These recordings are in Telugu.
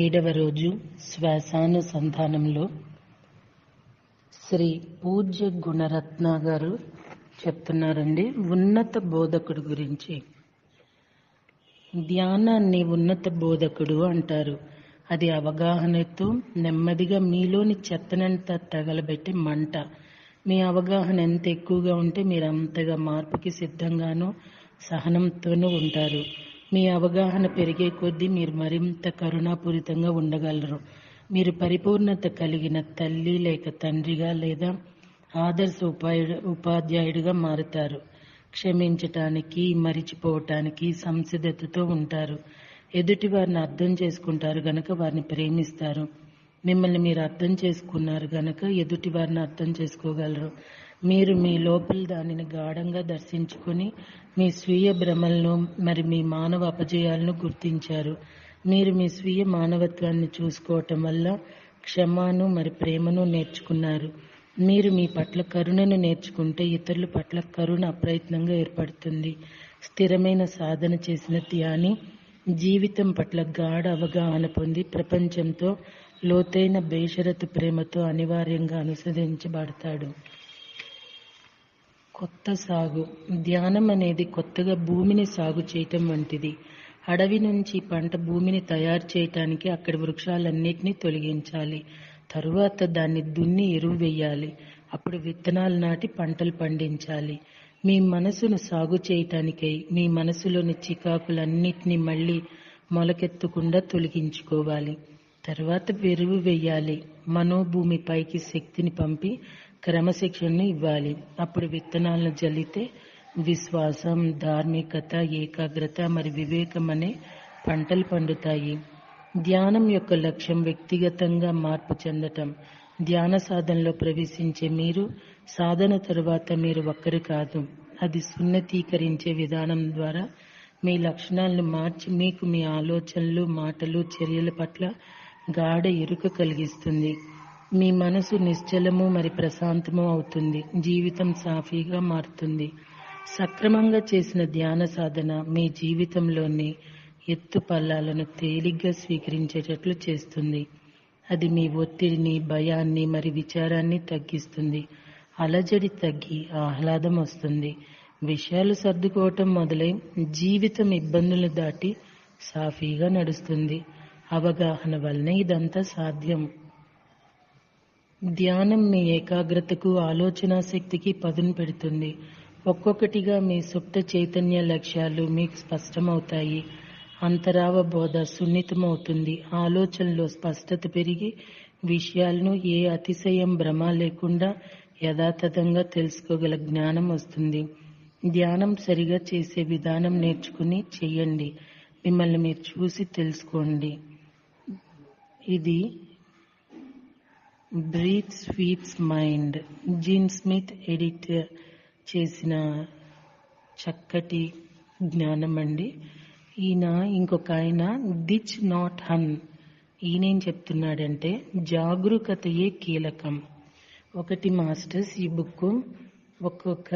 7వ రోజు శ్వాసానుసంధానంలో శ్రీ పూజ్య గుణరత్న గారు చెప్తున్నారండి ఉన్నత బోధకుడు గురించి. ధ్యానాన్ని ఉన్నత బోధకుడు అంటారు. అది అవగాహనతో నెమ్మదిగా మీలోని చెత్తనంతా తగలబెట్టి మంట. మీ అవగాహన ఎంత ఎక్కువగా ఉంటే మీరు అంతగా మార్పుకి సిద్ధంగానూ సహనంతోనూ ఉంటారు. మీ అవగాహన పెరిగే కొద్దీ మీరు మరింత కరుణాపూరితంగా ఉండగలరు. మీరు పరిపూర్ణత కలిగిన తల్లి లేక తండ్రిగా లేదా ఆదర్శ ఉపాధ్యాయుడిగా మారుతారు. క్షమించటానికి, మరిచిపోవటానికి సంసిద్ధతతో ఉంటారు. ఎదుటి వారిని అర్థం చేసుకుంటారు గనక వారిని ప్రేమిస్తారు. మిమ్మల్ని మీరు అర్థం చేసుకున్నారు గనక ఎదుటి వారిని అర్థం చేసుకోగలరు. మీరు మీ లోపల దానిని గాఢంగా దర్శించుకొని మీ స్వీయ భ్రమలను మరి మీ మానవ అపజయాలను గుర్తించారు. మీరు మీ స్వీయ మానవత్వాన్ని చూసుకోవటం వల్ల క్షమను మరి ప్రేమను నేర్చుకున్నారు. మీరు మీ పట్ల కరుణను నేర్చుకుంటే ఇతరుల పట్ల కరుణ అప్రయత్నంగా ఏర్పడుతుంది. స్థిరమైన సాధన చేసిన ధ్యాని జీవితం పట్ల గాఢ అవగాహన పొంది ప్రపంచంతో లోతైన బేషరతు ప్రేమతో అనివార్యంగా అనుసరించబడతాడు. కొత్త సాగు. ధ్యానం అనేది కొత్తగా భూమిని సాగు చేయటం వంటిది. అడవి నుంచి పంట భూమిని తయారు చేయటానికి అక్కడి వృక్షాలన్నిటినీ తొలగించాలి. తరువాత దాన్ని దున్ని ఎరువు వేయాలి. అప్పుడు విత్తనాలు నాటి పంటలు పండించాలి. మీ మనసును సాగు చేయటానికై మీ మనసులోని చికాకులన్నిటినీ మళ్ళీ మొలకెత్తకుండా తొలగించుకోవాలి. తర్వాత ఎరువు వేయాలి. మనోభూమి పైకి శక్తిని పంపి క్రమశిక్షణను ఇవ్వాలి. అప్పుడు విత్తనాలను జల్లితే విశ్వాసం, ధార్మికత, ఏకాగ్రత మరి వివేకం అనే పంటలు పండుతాయి. ధ్యానం యొక్క లక్ష్యం వ్యక్తిగతంగా మార్పు చెందటం. ధ్యాన సాధనలో ప్రవేశించే మీరు సాధన తరువాత మీరు ఒక్కరు కాదు. అది సున్నతీకరించే విధానం ద్వారా మీ లక్షణాలను మార్చి మీకు మీ ఆలోచనలు, మాటలు, చర్యల పట్ల గాఢ ఎరుక కలిగిస్తుంది. మీ మనసు నిశ్చలము మరి ప్రశాంతము అవుతుంది. జీవితం సాఫీగా మారుతుంది. సక్రమంగా చేసిన ధ్యాన సాధన మీ జీవితంలోని ఎత్తు పల్లాలను తేలిగ్గా స్వీకరించేటట్లు చేస్తుంది. అది మీ ఒత్తిడిని, భయాన్ని మరి విచారాన్ని తగ్గిస్తుంది. అలజడి తగ్గి ఆహ్లాదం వస్తుంది. విషయాలు సర్దుకోవటం మొదలై జీవితం ఇబ్బందులు దాటి సాఫీగా నడుస్తుంది. అవగాహన వల్లనే ఇదంతా సాధ్యం. ధ్యానం మీ ఏకాగ్రతకు, ఆలోచన శక్తికి పదును పెడుతుంది. ఒక్కొక్కటిగా మీ సుప్త చైతన్య లక్ష్యాలు మీకు స్పష్టమవుతాయి. అంతరావబోధ సున్నితమవుతుంది. ఆలోచనలో స్పష్టత పెరిగి విషయాలను ఏ అతిశయం, భ్రమ లేకుండా యథాతథంగా తెలుసుకోగల జ్ఞానం వస్తుంది. ధ్యానం సరిగా చేసే విధానం నేర్చుకుని చెయ్యండి. మిమ్మల్ని మీరు చూసి తెలుసుకోండి. ఇది breath sweeps mind Jean Smith edit చేసిన చక్కటి జ్ఞానం అండి. ఈయన ఇంకొక ఆయన దిచ్ నాట్ హన్. ఈయనేం చెప్తున్నాడంటే జాగరూకతయే కీలకం. ఒకటి మాస్టర్స్, ఈ బుక్ ఒక్కొక్క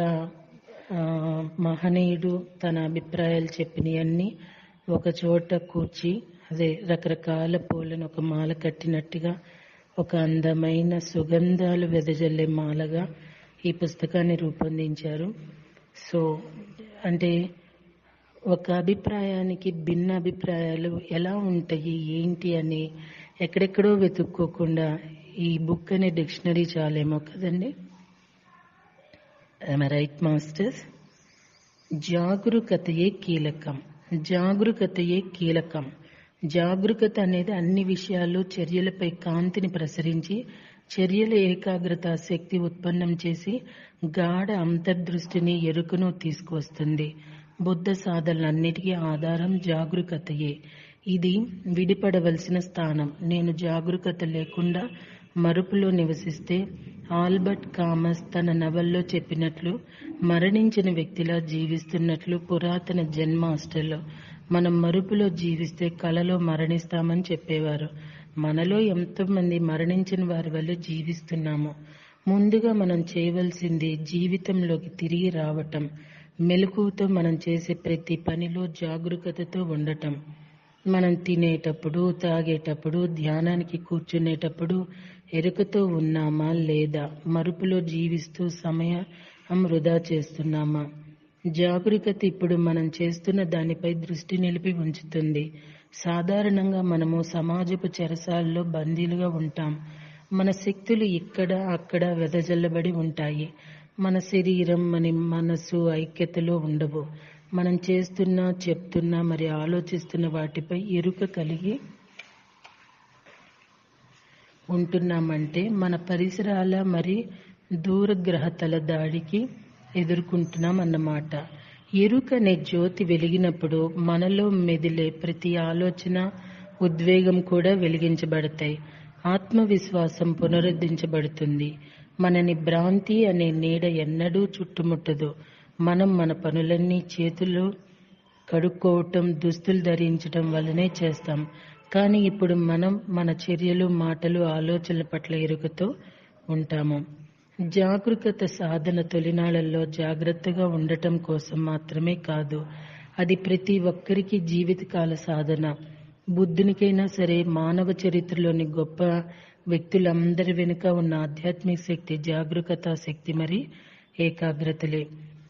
మహనీయుడు తన అభిప్రాయాలు చెప్పినవన్నీ ఒక చోట కూర్చి అదే రకరకాల పూలను ఒక మాల కట్టినట్టుగా ఒక అందమైన సుగంధాలు వెదజల్లే మాలగా ఈ పుస్తకాన్ని రూపొందించారు. సో అంటే ఒక అభిప్రాయానికి భిన్న అభిప్రాయాలు ఎలా ఉంటాయి ఏంటి అని ఎక్కడెక్కడో వెతుక్కోకుండా ఈ బుక్ అనే డిక్షనరీ చాలేమో కదండి. Right masters? జాగరూకతయే కీలకం. జాగరూకతయే కీలకం. జాగరూకత అనేది అన్ని విషయాలు చర్యలపై కాంతిని ప్రసరించి చర్యల ఏకాగ్రత శక్తి ఉత్పన్నం చేసి గాఢ అంతర్దృష్టిని, ఎరుకను తీసుకువస్తుంది. బుద్ధ సాధనలన్నిటికీ ఆధారం జాగరూకతయే. ఇది విడిపడవలసిన స్థానం. నేను జాగరూకత లేకుండా మరుపులో నివసిస్తే ఆల్బర్ట్ కామస్ తన నవల్లో చెప్పినట్లు మరణించిన వ్యక్తిలా జీవిస్తున్నట్లు పురాతన జెన్ మాస్టర్లు మనం మరుపులో జీవిస్తే కలలో మరణిస్తామని చెప్పేవారు. మనలో ఎంతోమంది మరణించిన వారి వల్ల జీవిస్తున్నాము. ముందుగా మనం చేయవలసింది జీవితంలోకి తిరిగి రావటం. మెలకువతో మనం చేసే ప్రతి పనిలో జాగరూకతతో ఉండటం. మనం తినేటప్పుడు, తాగేటప్పుడు, ధ్యానానికి కూర్చునేటప్పుడు ఎరుకతో ఉన్నామా లేదా, మరుపులో జీవిస్తూ సమయం వృధా చేస్తున్నామా? జాగరూకత ఇప్పుడు మనం చేస్తున్న దానిపై దృష్టి నిలిపి ఉంచుతుంది. సాధారణంగా మనము సమాజపు చెరసాలలో బందీలుగా ఉంటాం. మన శక్తులు ఇక్కడ అక్కడ వెదజల్లబడి ఉంటాయి. మన శరీరం, మన మనసు ఐక్యతలో ఉండవు. మనం చేస్తున్నా, చెప్తున్నా, మరి ఆలోచిస్తున్న వాటిపై ఎరుక కలిగి ఉంటున్నామంటే మన పరిసరాల మరి దూరగ్రహతల దాడికి ఎదుర్కొంటున్నాం అన్నమాట. ఎరుక అనే జ్యోతి వెలిగినప్పుడు మనలో మెదిలే ప్రతి ఆలోచన, ఉద్వేగం కూడా వెలిగించబడతాయి. ఆత్మవిశ్వాసం పునరుద్ధరించబడుతుంది. మనని భ్రాంతి అనే నీడ ఎన్నడూ చుట్టుముట్టదు. మనం మన పనులన్నీ చేతులు కడుక్కోవటం, దుస్తులు ధరించటం వల్లనే చేస్తాం. కానీ ఇప్పుడు మనం మన చర్యలు, మాటలు, ఆలోచనల పట్ల ఎరుకతో ఉంటాము. జాగరూకత సాధన తొలినాళ్లలో జాగ్రత్తగా ఉండటం కోసం మాత్రమే కాదు, అది ప్రతి ఒక్కరికి జీవితకాల సాధన. బుద్ధునికైనా సరే, మానవ చరిత్రలోని గొప్ప వ్యక్తులందరి వెనుక ఉన్న ఆధ్యాత్మిక శక్తి జాగరూకత శక్తి మరి ఏకాగ్రతలే.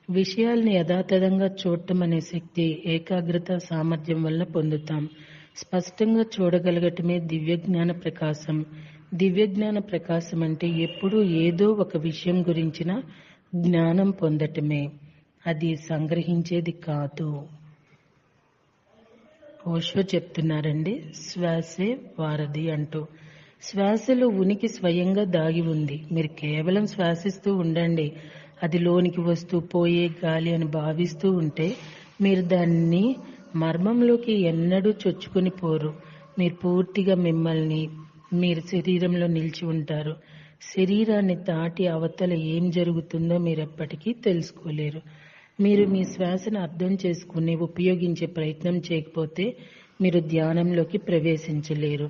విషయాల్ని యథాతథంగా చూడటం అనే శక్తి ఏకాగ్రత సామర్థ్యం వల్ల పొందుతాం. స్పష్టంగా చూడగలగటమే దివ్యజ్ఞాన ప్రకాశం. దివ్యజ్ఞాన ప్రకాశం అంటే ఎప్పుడూ ఏదో ఒక విషయం గురించిన జ్ఞానం పొందటమే, అది సంగ్రహించేది కాదు. ఓషో చెప్తున్నారండి, శ్వాసే వారధి అంటూ. శ్వాసలో ఉనికి స్వయంగా దాగి ఉంది. మీరు కేవలం శ్వాసిస్తూ ఉండండి. అది లోనికి వస్తూ పోయే గాలి అని భావిస్తూ ఉంటే మీరు దాన్ని మర్మంలోకి ఎన్నడూ చొచ్చుకొని పోరు. మీరు పూర్తిగా మిమ్మల్ని మీరు శరీరంలో నిలిచి ఉంటారు. శరీరాన్ని దాటి అవతల ఏం జరుగుతుందో మీరు ఎప్పటికీ తెలుసుకోలేరు. మీరు మీ శ్వాసను అర్థం చేసుకుని ఉపయోగించే ప్రయత్నం చేయకపోతే మీరు ధ్యానంలోకి ప్రవేశించలేరు.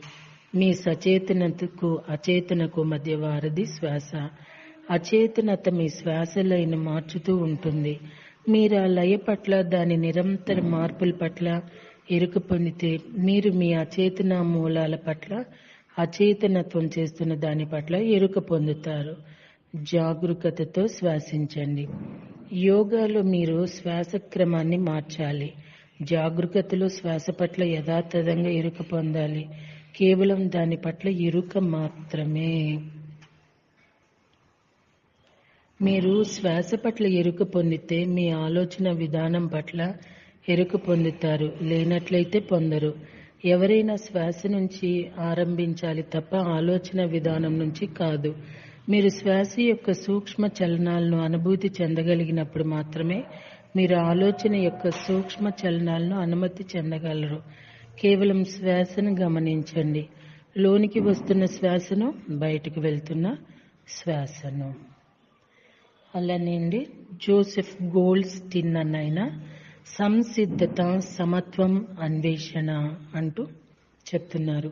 మీ సచేతనతకు అచేతనకు మధ్య వారధి శ్వాస. అచేతనత మీ శ్వాస లయను మార్చుతూ ఉంటుంది. మీరు ఆ లయ పట్ల, దాని నిరంతర మార్పుల పట్ల ఎరుక పొందితే మీరు మీ అచేతన మూలాల పట్ల, అచేతనత్వం చేస్తున్న దాని పట్ల ఎరుక పొందుతారు. జాగరూకతతో శ్వాసించండి. యోగాలో మీరు శ్వాస క్రమాన్ని మార్చాలి. జాగరూకతలో శ్వాస పట్ల యథాతథంగా ఎరుక పొందాలి. కేవలం దాని పట్ల ఎరుక మాత్రమే. మీరు శ్వాస పట్ల ఎరుక పొందితే మీ ఆలోచన విధానం పట్ల ఎరుక పొందుతారు. లేనట్లయితే పొందరు. ఎవరైనా శ్వాస నుంచి ఆరంభించాలి తప్ప ఆలోచన విధానం నుంచి కాదు. మీరు శ్వాస యొక్క సూక్ష్మ చలనాలను అనుభూతి చెందగలిగినప్పుడు మాత్రమే మీరు ఆలోచన యొక్క సూక్ష్మ చలనాలను అనుమతి చెందగలరు. కేవలం శ్వాసను గమనించండి. లోనికి వస్తున్న శ్వాసను, బయటకు వెళ్తున్న శ్వాసను. అలానేండి జోసెఫ్ గోల్డ్స్టీన్ అన్న సంసిద్ధత, సమత్వం, అన్వేషణ అంటూ చెప్తున్నారు.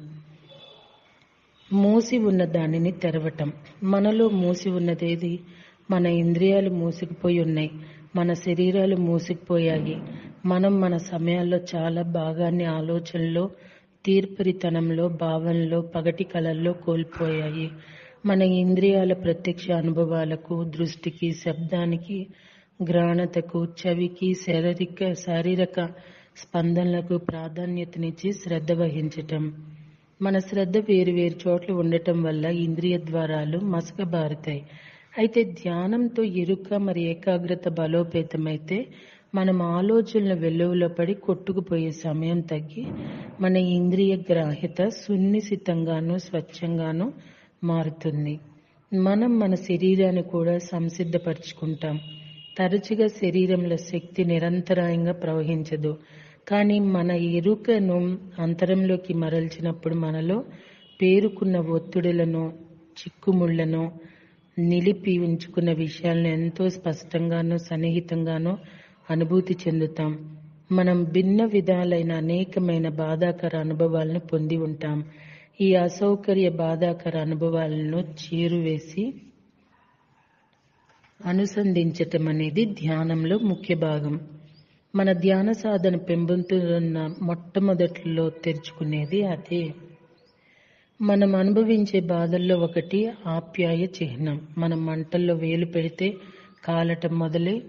మూసి ఉన్న దానిని తెరవటం. మనలో మూసి ఉన్నదేది? మన ఇంద్రియాలు మూసుకుపోయి ఉన్నాయి. మన శరీరాలు మూసుకుపోయాయి. మనం మన సమయాల్లో చాలా భాగాన్ని ఆలోచనలో, తీర్పరితనంలో, భావనలో, పగటి కళల్లో కోల్పోయాయి. మన ఇంద్రియాల ప్రత్యక్ష అనుభవాలకు, దృష్టికి, శబ్దానికి, ఘ్రాణతకు, చెవికి, శారీరక స్పందనలకు ప్రాధాన్యతనిచ్చి శ్రద్ధ వహించటం. మన శ్రద్ధ వేరు వేరు చోట్ల ఉండటం వల్ల ఇంద్రియ ద్వారాలు మసకబారుతాయి. అయితే ధ్యానంతో ఎరుక మరి ఏకాగ్రత బలోపేతమైతే మనం ఆలోచనల వెల్లువలో పడి కొట్టుకుపోయే సమయం తగ్గి మన ఇంద్రియ గ్రాహ్యత సున్నిశితంగాను, స్వచ్ఛంగాను మారుతుంది. మనం మన శరీరాన్ని కూడా సంసిద్ధపరుచుకుంటాం. తరచుగా శరీరంలో శక్తి నిరంతరాయంగా ప్రవహించదు. కానీ మన ఎరుకను అంతరంలోకి మరల్చినప్పుడు మనలో పేరుకున్న ఒత్తిడులను, చిక్కుముళ్లను, నిలిపి ఉంచుకున్న విషయాలను ఎంతో స్పష్టంగానూ సన్నిహితంగానూ అనుభూతి చెందుతాం. మనం భిన్న విధాలైన అనేకమైన బాధాకర అనుభవాలను పొంది ఉంటాం. ఈ అసౌకర్య బాధాకర అనుభవాలను చేరువేసి అనుసంధించటం అనేది ధ్యానంలో ముఖ్య భాగం. మన ధ్యాన సాధన పెంపొందుతున్న మొట్టమొదటిలో తెరుచుకునేది అదే. మనం అనుభవించే బాధల్లో ఒకటి ఆప్యాయ చిహ్నం. మనం మంటల్లో వేలు పెడితే కాలటం మొదలై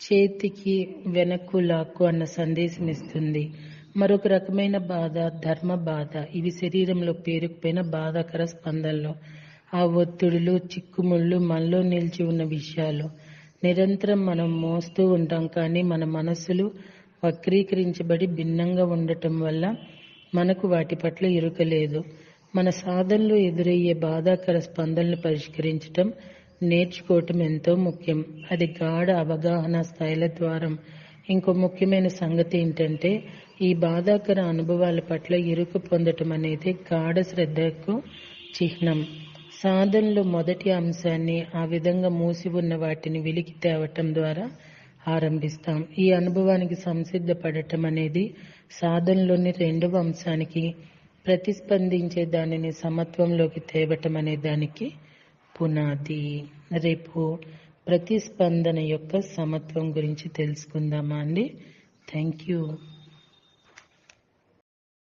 చేతికి వెనక్కు లాక్కు అన్న సందేశం ఇస్తుంది. మరొక రకమైన బాధ ధర్మ బాధ. ఇవి శరీరంలో పేరుకుపోయిన బాధాకర స్పందనలు. ఆ ఒత్తిడులు, చిక్కుముళ్ళు మనలో నిలిచి ఉన్న విషయాలు నిరంతరం మనం మోస్తూ ఉంటాం. కానీ మన మనస్సులు వక్రీకరించబడి భిన్నంగా ఉండటం వల్ల మనకు వాటి పట్ల ఎరుక లేదు. మన సాధనలో ఎదురయ్యే బాధాకర స్పందనలు పరిష్కరించటం నేర్చుకోవటం ఎంతో ముఖ్యం. అది గాఢ అవగాహన స్థాయిల ద్వారం. ఇంకో ముఖ్యమైన సంగతి ఏంటంటే ఈ బాధాకర అనుభవాల పట్ల ఎరుక పొందటం అనేది గాఢ శ్రద్ధకు చిహ్నం. సాధనలో మొదటి అంశాన్ని ఆ విధంగా మూసి ఉన్న వాటిని వెలికి తేవటం ద్వారా ఆరంభిస్తాం. ఈ అనుభవానికి సంసిద్ధపడటం అనేది సాధనలోని రెండవ అంశానికి ప్రతిస్పందించే దానిని సమత్వంలోకి తేవటం అనే దానికి పునాది. రేపు ప్రతిస్పందన యొక్క సమత్వం గురించి తెలుసుకుందామా అండి. Thank you.